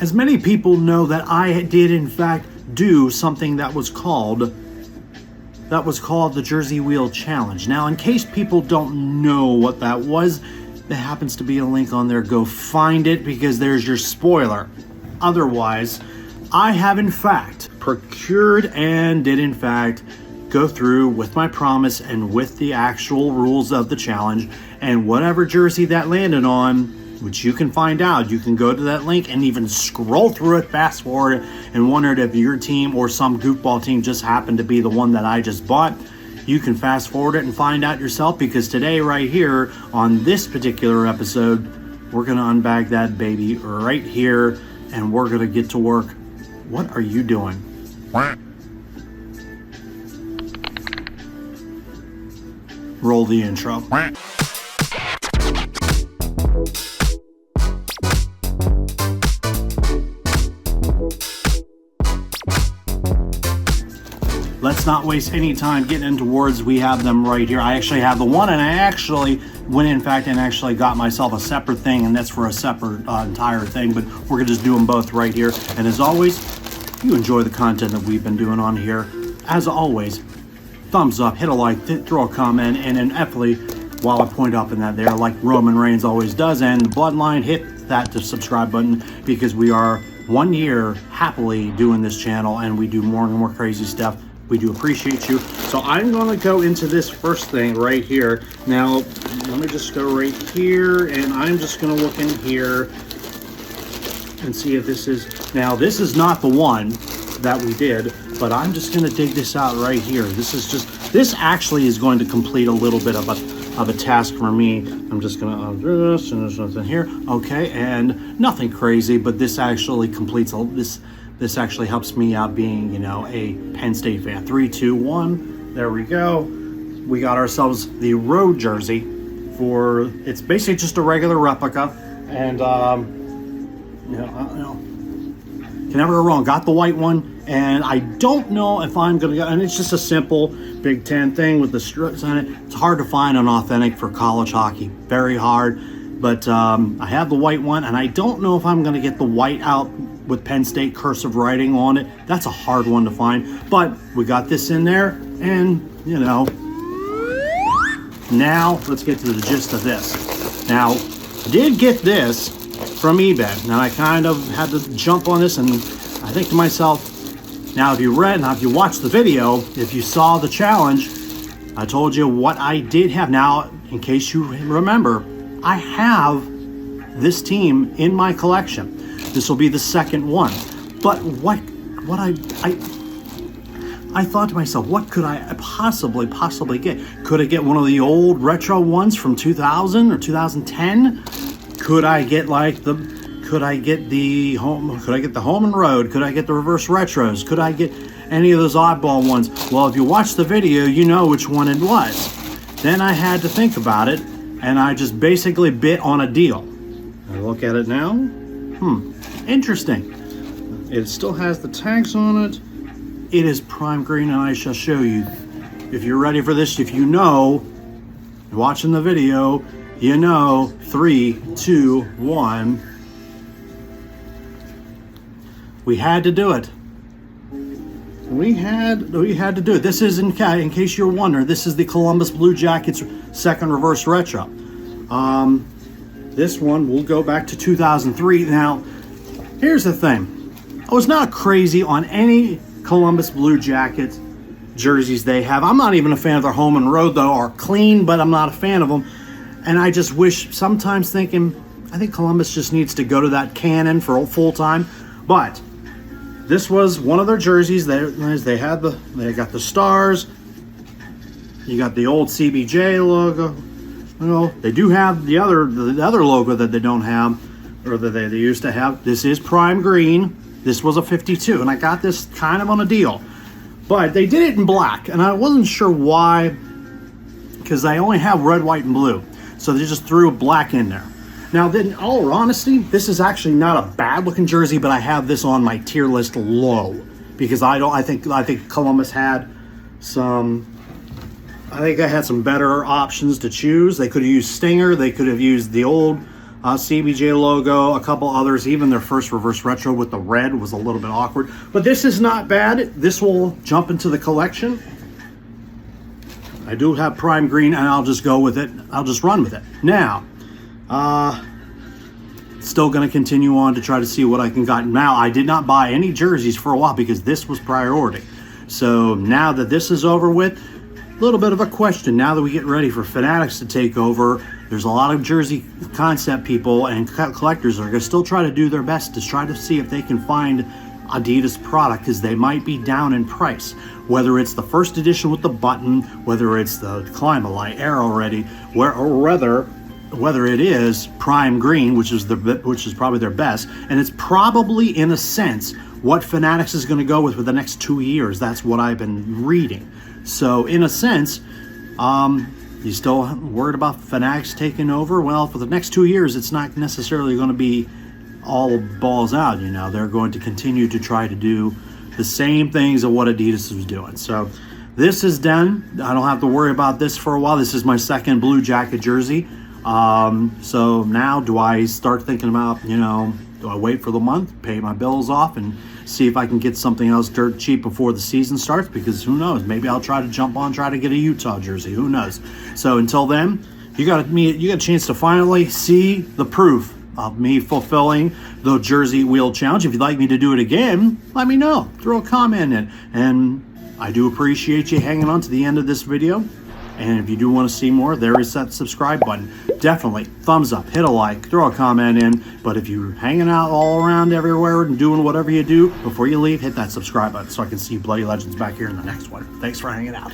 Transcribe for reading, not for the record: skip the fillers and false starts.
As many people know that I did in fact do something that was called the Jersey Wheel Challenge. Now, in case people don't know what that was, there happens to be a link on there. Go find it, because there's your spoiler. Otherwise, I have in fact procured and did in fact go through with my promise and with the actual rules of the challenge, and whatever jersey that landed on, which you can find out. You can go to that link and even scroll through it, fast forward, and wondered if your team or some goofball team just happened to be the one that I just bought. You can fast forward it and find out yourself, because today right here on this particular episode, we're going to unbag that baby right here, and we're going to get to work. What are you doing? Roll the intro. Let's not waste any time getting into words. We have them right here. I actually have the one, and I actually went in fact and actually got myself a separate thing, and that's for a separate entire thing, but we're gonna just do them both right here. And as always, if you enjoy the content that we've been doing on here, as always, thumbs up, hit a like, throw a comment, and then definitely, while I point up in that there, like Roman Reigns always does, and the Bloodline, hit that subscribe button, because we are 1 year happily doing this channel, and we do more and more crazy stuff. We do appreciate you. So I'm going to go into this first thing right here. Now, let me just go right here, and I'm just going to look in here and see if this is... Now, this is not the one that we did, but I'm just going to dig this out right here. This actually is going to complete a little bit of a task for me. I'm just going to undo this, and there's nothing here. Okay, and nothing crazy, but this actually completes this actually helps me out being, a Penn State fan. 3, 2, 1. There we go. We got ourselves the road jersey it's basically just a regular replica. And, can never go wrong. Got the white one, and I don't know if I'm going to go, and it's just a simple Big Ten thing with the strips on it. It's hard to find an authentic for college hockey. Very hard. But I have the white one, and I don't know if I'm going to get the white out with Penn State cursive writing on it. That's a hard one to find. But we got this in there, and, now let's get to the gist of this. Now, I did get this from eBay. Now, I kind of had to jump on this, and I think to myself, now if you watched the video, if you saw the challenge, I told you what I did have. Now, in case you remember, I have this team in my collection. This will be the second one. But I thought to myself, what could I possibly get? Could I get one of the old retro ones from 2000 or 2010? Could I get the home and road? Could I get the reverse retros? Could I get any of those oddball ones? Well, if you watch the video, you know which one it was. Then I had to think about it, and I just basically bit on a deal. I look at it now. Interesting. It still has the tags on it. It is prime green, and I shall show you. If you're ready for this, if you know, watching the video, 3, 2, 1. We had to do it. We had to do it. This is, in case you're wondering, this is the Columbus Blue Jackets second reverse retro. This one will go back to 2003. Now, here's the thing. I was not crazy on any Columbus Blue Jackets jerseys they have. I'm not even a fan of their home and road, though, are clean, but I'm not a fan of them. And I just wish, sometimes thinking, I think Columbus just needs to go to that canon for full time. But this was one of their jerseys. They got the stars. You got the old CBJ logo. They do have the other logo that they don't have, or that they used to have. This is prime green. This was a 52, and I got this kind of on a deal. But they did it in black, and I wasn't sure why, because they only have red, white, and blue. So they just threw black in there. Now, in all honesty, this is actually not a bad-looking jersey, but I have this on my tier list low, because I think Columbus had some. I think I had some better options to choose. They could have used Stinger. They could have used the old CBJ logo, a couple others. Even their first reverse retro with the red was a little bit awkward. But this is not bad. This will jump into the collection. I do have prime green, and I'll just go with it. I'll just run with it. Now, still going to continue on to try to see what I can get. Now, I did not buy any jerseys for a while because this was priority. So now that this is over with, a little bit of a question. Now that we get ready for Fanatics to take over, there's a lot of jersey concept people and collectors that are going to still try to do their best to try to see if they can find Adidas product, because they might be down in price. Whether it's the first edition with the button, whether it's the Climalite Air already, whether it is prime green, which is probably their best, and it's probably in a sense what Fanatics is going to go with for the next 2 years. That's what I've been reading. So in a sense, you still worried about Fanatics taking over? Well, for the next 2 years, it's not necessarily going to be all balls out. You know, they're going to continue to try to do the same things of what Adidas was doing. So this is done. I don't have to worry about this for a while. This is my second Blue Jacket jersey. So now do I start thinking about, you know, do I wait for the month, pay my bills off, and see if I can get something else dirt cheap before the season starts? Because who knows, maybe I'll try to get a Utah jersey. Who knows? So until then, you got a chance to finally see the proof of me fulfilling the Jersey Wheel Challenge. If you'd like me to do it again, let me know. Throw a comment in. And I do appreciate you hanging on to the end of this video. And if you do want to see more, there is that subscribe button. Definitely thumbs up, hit a like, throw a comment in. But if you're hanging out all around everywhere and doing whatever you do, before you leave, hit that subscribe button so I can see Bloody Legends back here in the next one. Thanks for hanging out.